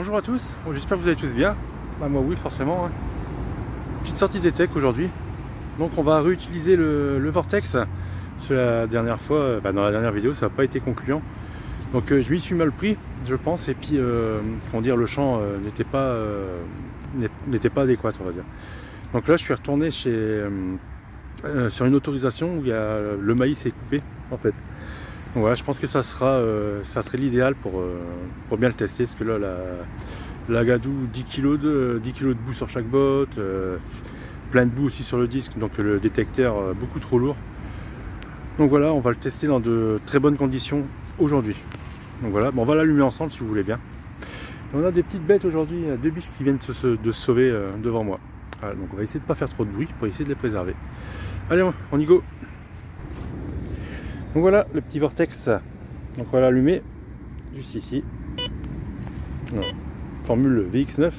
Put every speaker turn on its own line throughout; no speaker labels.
Bonjour à tous, bon, j'espère que vous allez tous bien. Bah, moi oui forcément. Hein. Petite sortie des techs aujourd'hui. Donc on va réutiliser le vortex. Parce que la dernière fois, dans la dernière vidéo ça n'a pas été concluant. Donc je m'y suis mal pris je pense. Et puis comment dire, le champ n'était pas adéquat on va dire. Donc là je suis retourné chez sur une autorisation où il y a, le maïs est coupé en fait. Donc voilà, je pense que ça serait l'idéal pour bien le tester, parce que là la gadou 10 kg de boue sur chaque botte, plein de boue aussi sur le disque, donc le détecteur beaucoup trop lourd. Donc voilà, on va le tester dans de très bonnes conditions aujourd'hui. Donc voilà, bon, on va l'allumer ensemble si vous voulez bien. Et on a des petites bêtes aujourd'hui, deux biches qui viennent de se sauver devant moi. Voilà, donc on va essayer de ne pas faire trop de bruit pour essayer de les préserver. Allez, on y go. Donc voilà le petit vortex, donc on va l'allumer juste ici. Alors, formule VX9.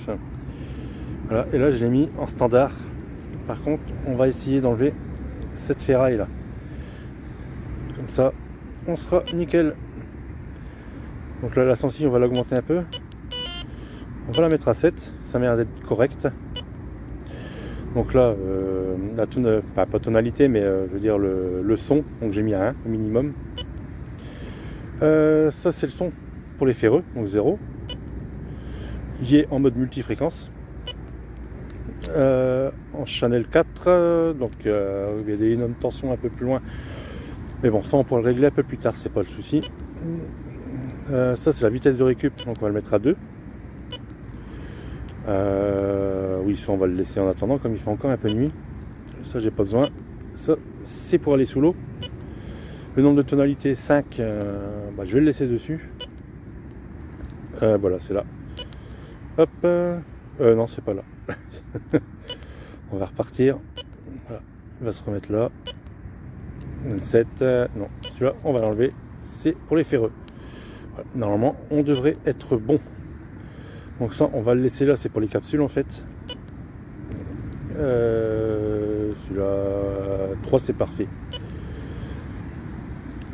Voilà, et là je l'ai mis en standard. Par contre on va essayer d'enlever cette ferraille là. Comme ça on sera nickel. Donc là la sensibilité on va l'augmenter un peu. On va la mettre à 7, ça m'a l'air d'être correct. Donc là, pas tonalité, mais je veux dire le son, donc j'ai mis à 1 au minimum. Ça c'est le son pour les ferreux, donc 0. Il est en mode multifréquence. En channel 4, donc il y a des énormes tensions un peu plus loin. Mais bon, ça on pourra le régler un peu plus tard, c'est pas le souci. Ça c'est la vitesse de récup, donc on va le mettre à 2. Oui, ça on va le laisser en attendant, comme il fait encore un peu nuit. Ça j'ai pas besoin. Ça c'est pour aller sous l'eau. Le nombre de tonalités 5, je vais le laisser dessus. Voilà, c'est là. Hop, non c'est pas là. On va repartir. Voilà, il va se remettre là. 27, non, celui-là on va l'enlever. C'est pour les ferreux. Voilà, normalement on devrait être bon. Donc ça on va le laisser là, c'est pour les capsules en fait. Celui-là 3 c'est parfait.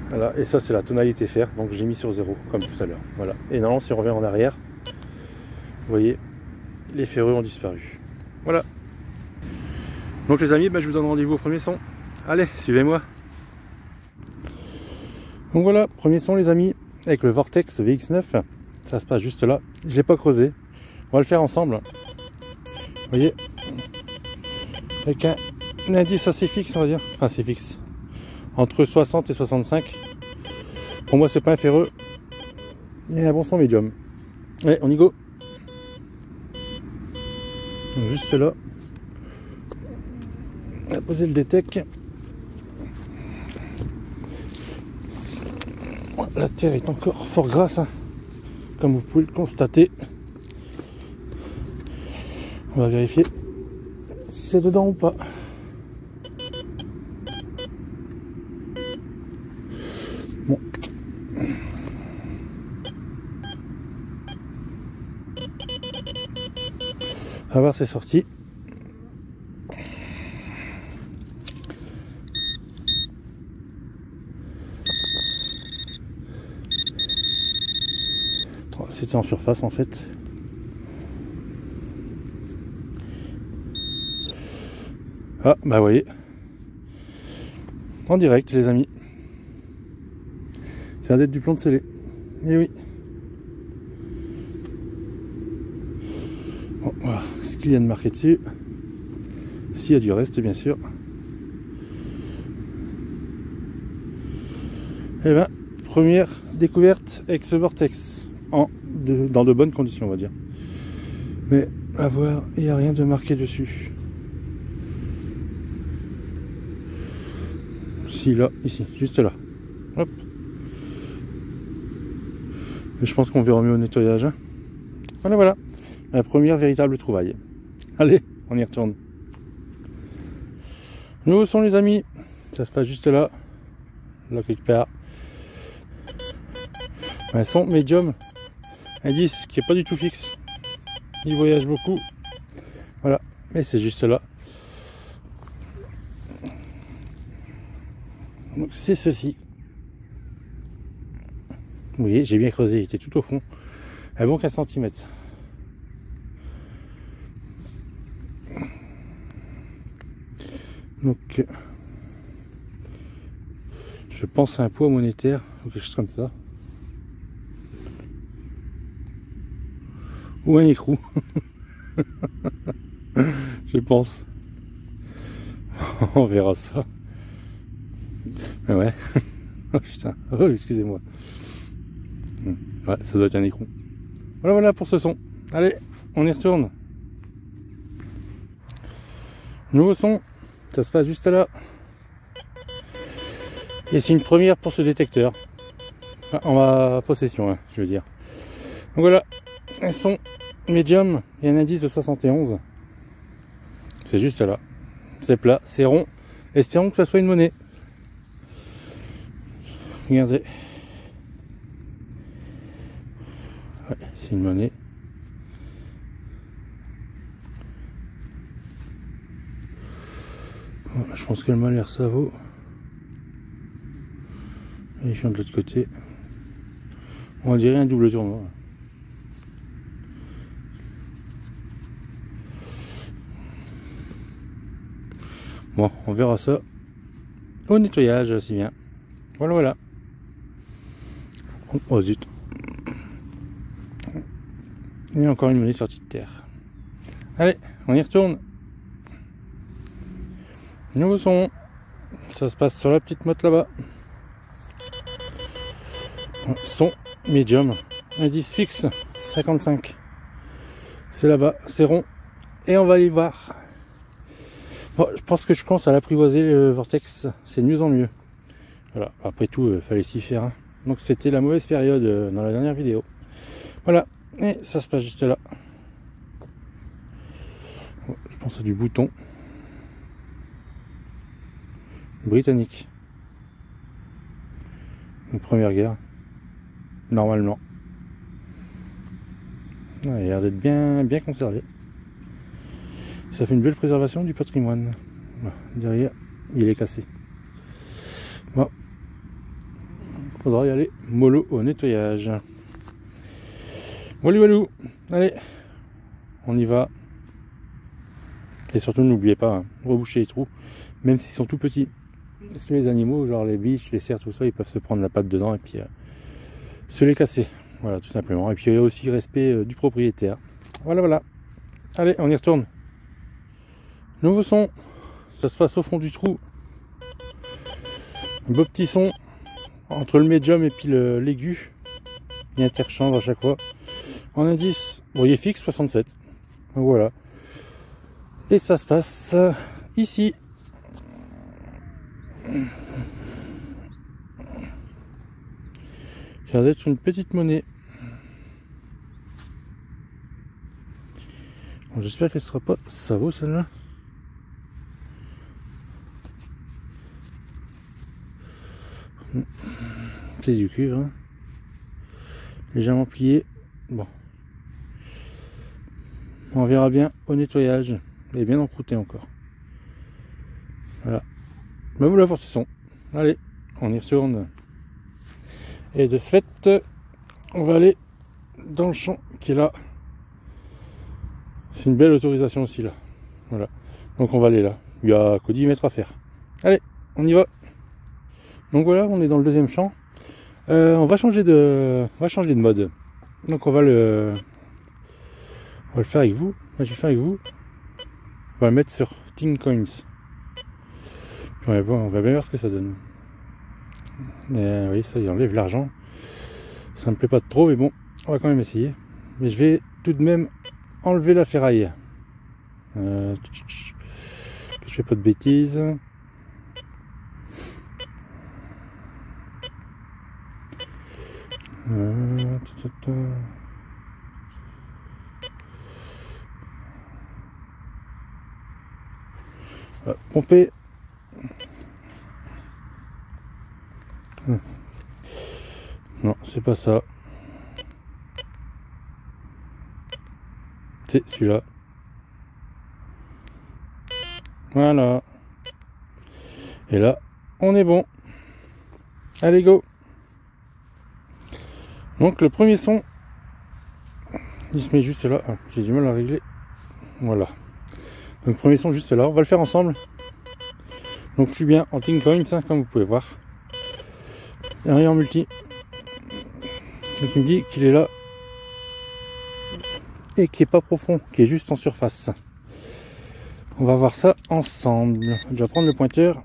Voilà, et ça c'est la tonalité fer, donc j'ai mis sur 0 comme tout à l'heure. Voilà, et normalement si on revient en arrière, vous voyez les ferreux ont disparu. Voilà. Donc les amis, je vous donne rendez-vous au premier son. Allez, suivez-moi. Donc voilà, premier son les amis, avec le Vortex VX9. Ça se passe juste là, je l'ai pas creusé, on va le faire ensemble. Vous voyez, avec un indice assez fixe on va dire, enfin c'est fixe, entre 60 et 65. Pour moi c'est pas un ferreux, il y a un bon son médium. Allez, on y go. Donc, juste là, on va poser le détec. La terre est encore fort grasse, hein, comme vous pouvez le constater. On va vérifier si c'est dedans ou pas. Bon. On va voir, c'est sorti. C'était en surface en fait. Ah bah vous voyez, en direct les amis, c'est un dette du plomb de scellé. Et oui. Bon, voilà ce qu'il y a de marqué dessus, s'il y a du reste bien sûr. Et ben première découverte avec ce vortex dans de bonnes conditions on va dire. Mais à voir, il n'y a rien de marqué dessus. Si là, ici, juste là. Hop. Et je pense qu'on verra mieux au nettoyage. Hein. Voilà, voilà. La première véritable trouvaille. Allez, on y retourne. Nous sont les amis. Ça se passe juste là. Là quelque part. Un son médium. Indice qui est pas du tout fixe. Il voyage beaucoup. Voilà. Mais c'est juste là. Donc c'est ceci. Vous voyez, j'ai bien creusé, il était tout au fond. Un bon 15 cm. Donc je pense à un poids monétaire ou quelque chose comme ça. Ou un écrou. Je pense. On verra ça. Mais ouais. Oh putain. Oh, excusez-moi. Ouais, ça doit être un écrou. Voilà pour ce son. Allez, on y retourne. Nouveau son. Ça se passe juste là. Et c'est une première pour ce détecteur. En ma possession, hein, je veux dire. Donc voilà. Un son médium et un indice de 71. C'est juste là. C'est plat, c'est rond. Espérons que ça soit une monnaie. Regardez. Ouais, c'est une monnaie. Voilà, je pense que le malaire ça vaut. Et je viens de l'autre côté. On dirait un double tournoi. Bon, on verra ça au nettoyage, si bien. Voilà. Oh zut. Et encore une monnaie sortie de terre. Allez, on y retourne. Nouveau son. Ça se passe sur la petite motte là-bas. Son médium. Indice fixe 55. C'est là-bas, c'est rond. Et on va aller voir. Bon, je pense que je commence à l'apprivoiser le vortex. C'est de mieux en mieux. Voilà, après tout, fallait s'y faire. Hein. Donc c'était la mauvaise période dans la dernière vidéo. Voilà, et ça se passe juste là. Bon, je pense à du bouton. Britannique. Une première guerre. Normalement. Ouais, il a l'air d'être bien conservé. Ça fait une belle préservation du patrimoine. Voilà, derrière, il est cassé. Bon. Faudra y aller mollo au nettoyage. Walou. Allez, on y va. Et surtout, n'oubliez pas, hein, reboucher les trous, même s'ils sont tout petits. Parce que les animaux, genre les biches, les cerfs, tout ça, ils peuvent se prendre la patte dedans et puis se les casser. Voilà, tout simplement. Et puis il y a aussi respect du propriétaire. Voilà. Allez, on y retourne. Nouveau son. Ça se passe au fond du trou. Un beau petit son entre le médium et puis l'aigu. Il interchange à chaque fois. En indice, bon, il est fixe 67. Donc voilà. Et ça se passe ici. Ça va être une petite monnaie. Bon, j'espère qu'elle sera pas. Ça vaut celle-là. C'est du cuivre. Hein. Légèrement plié. Bon. On verra bien au nettoyage. Elle est bien encroûtée encore. Voilà. Ben voilà pour ce son. Allez, on y retourne. Et de ce fait, on va aller dans le champ qui est là. C'est une belle autorisation aussi là. Voilà. Donc on va aller là. Il y a que 10 mètres à faire. Allez, on y va. Donc voilà, on est dans le deuxième champ. On va changer de mode. Donc on va le faire avec vous. Moi, je vais le faire avec vous. On va le mettre sur Ting Coins. Puis on va bien voir ce que ça donne. Et, oui, ça, il enlève l'argent. Ça me plaît pas trop, mais bon, on va quand même essayer. Mais je vais tout de même enlever la ferraille. Que je fais pas de bêtises. Pomper. Non, c'est pas ça. C'est celui-là. Voilà. Et là, on est bon. Allez, go. Donc le premier son, il se met juste là. Ah, j'ai du mal à régler. Voilà. Donc premier son juste là. On va le faire ensemble. Donc je suis bien en Tin Coins, hein, comme vous pouvez voir. Et en multi. Donc il me dit qu'il est là. Et qui est pas profond, qui est juste en surface. On va voir ça ensemble. Je vais prendre le pointeur.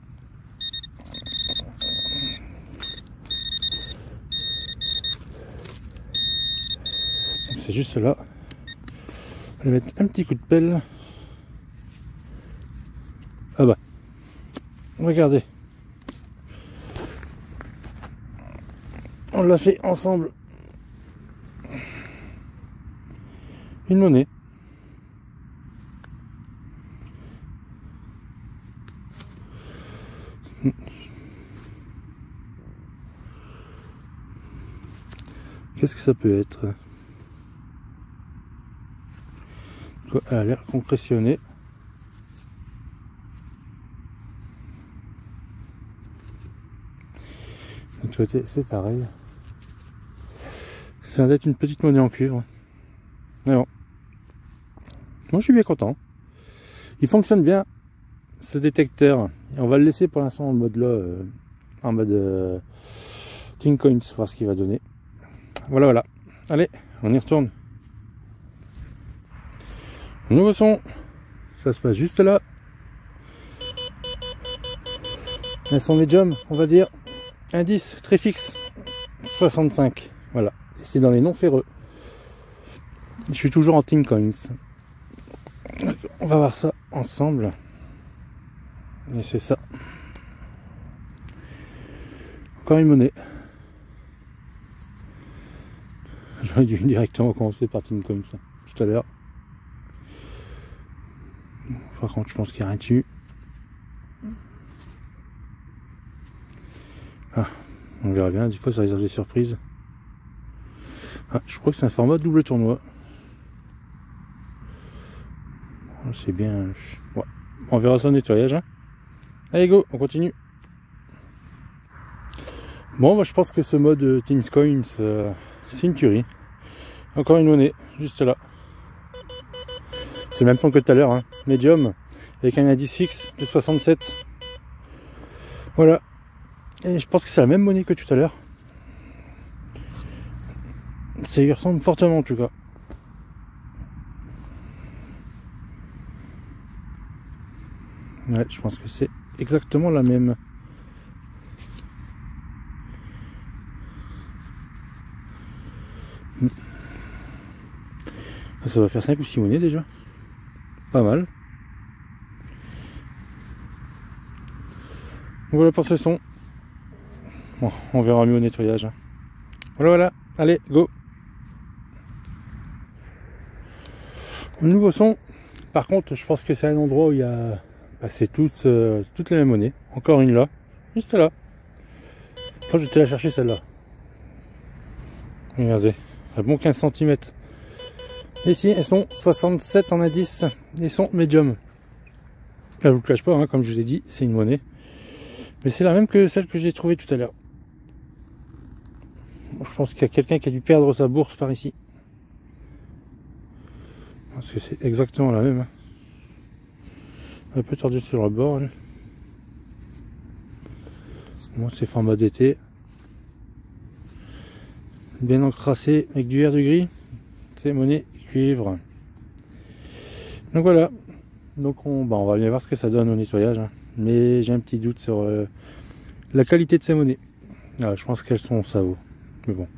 C'est juste là. Je vais mettre un petit coup de pelle. Ah bah. Regardez. On l'a fait ensemble. Une monnaie. Qu'est-ce que ça peut être? Elle a l'air compressionnée. De l'autre côté, c'est pareil. Ça va être une petite monnaie en cuivre. Mais bon. Moi, je suis bien content. Il fonctionne bien, ce détecteur. Et on va le laisser pour l'instant en mode là, en mode Tin Coins, voir ce qu'il va donner. Voilà, voilà. Allez, on y retourne. Nouveau son. Ça se passe juste là. Un son médium, on va dire. Indice très fixe. 65. Voilà. Et c'est dans les non ferreux. Je suis toujours en Tin Coins. On va voir ça ensemble. Et c'est ça. Encore une monnaie. J'aurais dû directement commencer par Tin Coins tout à l'heure. Par contre, je pense qu'il n'y a rien dessus. Ah, on verra bien. Des fois, ça réserve des surprises. Ah, je crois que c'est un format double tournoi. C'est bien. Ouais. On verra ça au nettoyage. Hein. Allez, go, on continue. Bon, bah, je pense que ce mode Tin Coins, c'est une tuerie. Encore une monnaie, juste là. C'est le même son que tout à l'heure, hein. Medium, avec un indice fixe de 67. Voilà. Et je pense que c'est la même monnaie que tout à l'heure. Ça y ressemble fortement en tout cas. Ouais, je pense que c'est exactement la même. Ça va faire 5 ou 6 monnaies déjà. Pas mal. Voilà pour ce son. Bon, on verra mieux au nettoyage. Hein. Voilà, voilà. Allez, go. Nouveau son. Par contre, je pense que c'est un endroit où il y a... Bah, c'est toutes les mêmes monnaies. Encore une là. Juste là. Quand je vais te la chercher celle-là. Regardez. Un bon 15 cm. Ici, elles sont 67 en indice. Elles sont médium. Je vous le cache pas, hein, comme je vous ai dit, c'est une monnaie. Mais c'est la même que celle que j'ai trouvée tout à l'heure. Je pense qu'il y a quelqu'un qui a dû perdre sa bourse par ici. Parce que c'est exactement la même. Hein. Un peu tordu sur le bord. Là. Bon, c'est format d'été. Bien encrassé avec du vert du gris. C'est monnaie cuivre. Donc voilà. Donc on va bien voir ce que ça donne au nettoyage. Hein. Mais j'ai un petit doute sur la qualité de ces monnaies. Ah, je pense qu'elles sont ça vaut. Mais bon.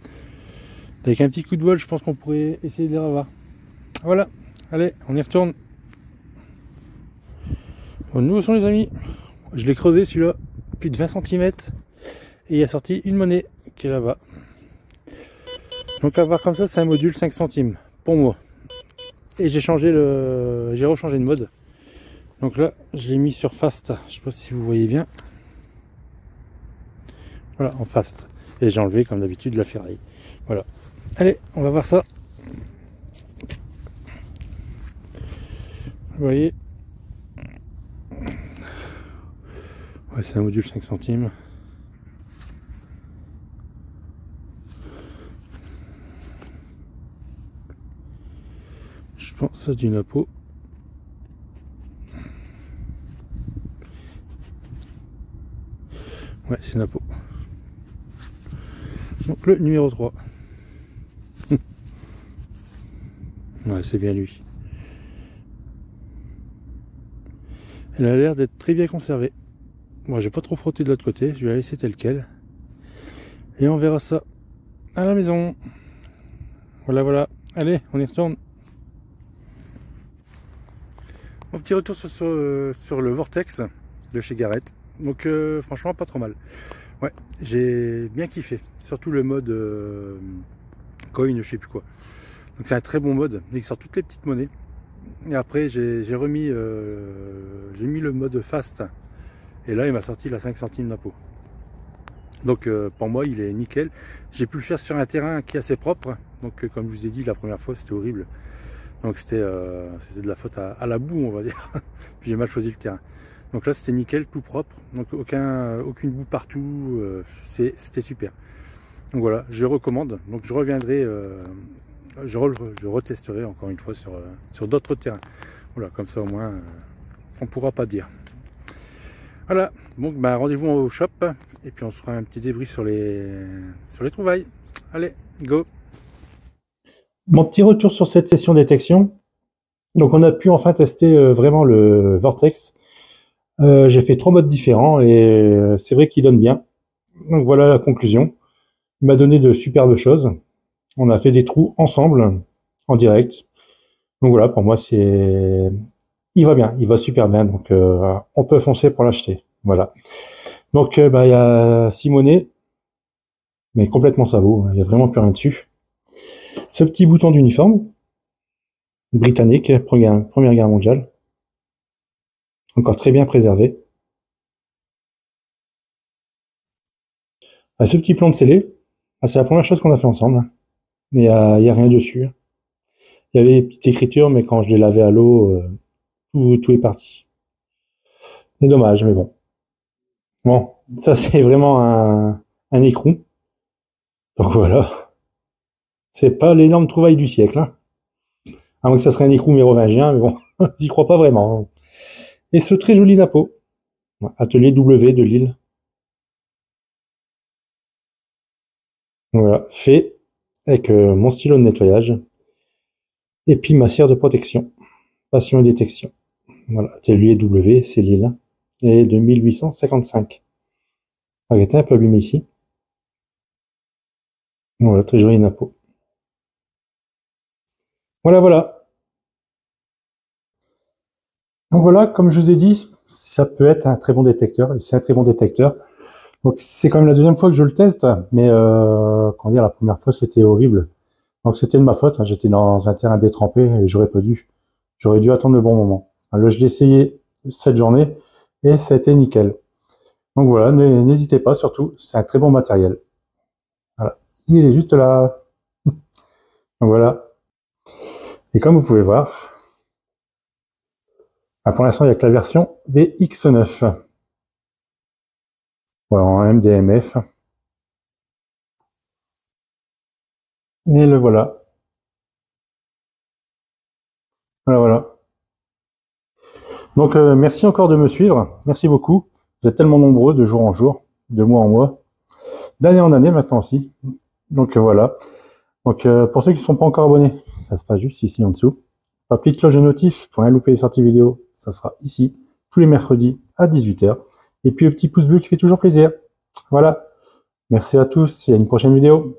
Avec un petit coup de bol, je pense qu'on pourrait essayer de les revoir. Voilà. Allez, on y retourne. Au nouveau son les amis. Je l'ai creusé celui-là. Plus de 20 cm. Et il a sorti une monnaie qui est là-bas. Donc à voir comme ça, c'est un module 5 centimes. Pour moi. Et j'ai changé j'ai rechangé de mode. Donc là, je l'ai mis sur fast. Je sais pas si vous voyez bien. Voilà, en fast. Et j'ai enlevé, comme d'habitude, la ferraille. Voilà. Allez, on va voir ça. Vous voyez. Ouais, c'est un module 5 centimes. Je pense que c'est du napo. Ouais, c'est Napo. Donc le numéro 3. Ouais, c'est bien lui. Elle a l'air d'être très bien conservée. Moi, j'ai pas trop frotté de l'autre côté, je vais la laisser telle quelle. Et on verra ça à la maison. Voilà, voilà. Allez, on y retourne. Mon petit retour sur le Vortex de chez Garrett. Donc franchement, pas trop mal. Ouais, j'ai bien kiffé. Surtout le mode coin, je sais plus quoi. Donc c'est un très bon mode. Il sort toutes les petites monnaies. Et après, j'ai remis, j'ai mis le mode fast. Et là, il m'a sorti la 5 centimes d'impôt. Donc pour moi, il est nickel. J'ai pu le faire sur un terrain qui est assez propre. Donc comme je vous ai dit la première fois, c'était horrible. Donc c'était de la faute à la boue, on va dire. Puis j'ai mal choisi le terrain. Donc là, c'était nickel, tout propre. Donc aucune boue partout. C'était super. Donc voilà, je recommande. Donc je reviendrai, je retesterai encore une fois sur d'autres terrains. Voilà, comme ça au moins, on ne pourra pas dire. Voilà, donc bah, rendez-vous au shop et puis on se fera un petit débrief sur les trouvailles. Allez, go! Mon petit retour sur cette session détection. Donc on a pu enfin tester vraiment le Vortex. J'ai fait 3 modes différents et c'est vrai qu'il donne bien. Donc voilà la conclusion. Il m'a donné de superbes choses. On a fait des trous ensemble, en direct. Donc voilà, pour moi il va bien, il va super bien. Donc on peut foncer pour l'acheter. Voilà. Donc bah, il y a 6 monnaies, mais complètement ça vaut. Il n'y a vraiment plus rien dessus. Ce petit bouton d'uniforme britannique, Première Guerre mondiale, encore très bien préservé. Ce petit plan de scellé, c'est la première chose qu'on a fait ensemble, mais il n'y a rien dessus. Il y avait des petites écritures, mais quand je l'ai lavé à l'eau, tout est parti. C'est dommage, mais bon. Bon, ça c'est vraiment un écrou. Donc voilà. C'est pas l'énorme trouvaille du siècle. Hein. À moins que ça serait un écrou mérovingien, mais bon, j'y crois pas vraiment. Et ce très joli Napo. Atelier W de Lille. Voilà, fait avec mon stylo de nettoyage. Et puis ma cire de protection. Passion et détection. Voilà, atelier W, c'est Lille. Et de 1855. Arrêtez un peu abîmé ici. Voilà, très joli Napo. Voilà, voilà. Donc voilà, comme je vous ai dit, ça peut être un très bon détecteur, et c'est un très bon détecteur. Donc c'est quand même la deuxième fois que je le teste, mais comment dire, la première fois c'était horrible. Donc c'était de ma faute, hein, j'étais dans un terrain détrempé et j'aurais pas dû. J'aurais dû attendre le bon moment. Alors, je l'ai essayé cette journée et ça a été nickel. Donc voilà, n'hésitez pas surtout, c'est un très bon matériel. Voilà, il est juste là. Donc voilà. Et comme vous pouvez voir, pour l'instant il n'y a que la version VX9. Voilà, en MDMF. Et le voilà. Voilà, voilà. Donc merci encore de me suivre, merci beaucoup. Vous êtes tellement nombreux de jour en jour, de mois en mois, d'année en année maintenant aussi. Donc voilà. Donc pour ceux qui ne sont pas encore abonnés, ça se passe juste ici en dessous. La petite cloche de notif pour rien louper les sorties vidéo, ça sera ici, tous les mercredis à 18 h. Et puis le petit pouce bleu qui fait toujours plaisir. Voilà. Merci à tous et à une prochaine vidéo.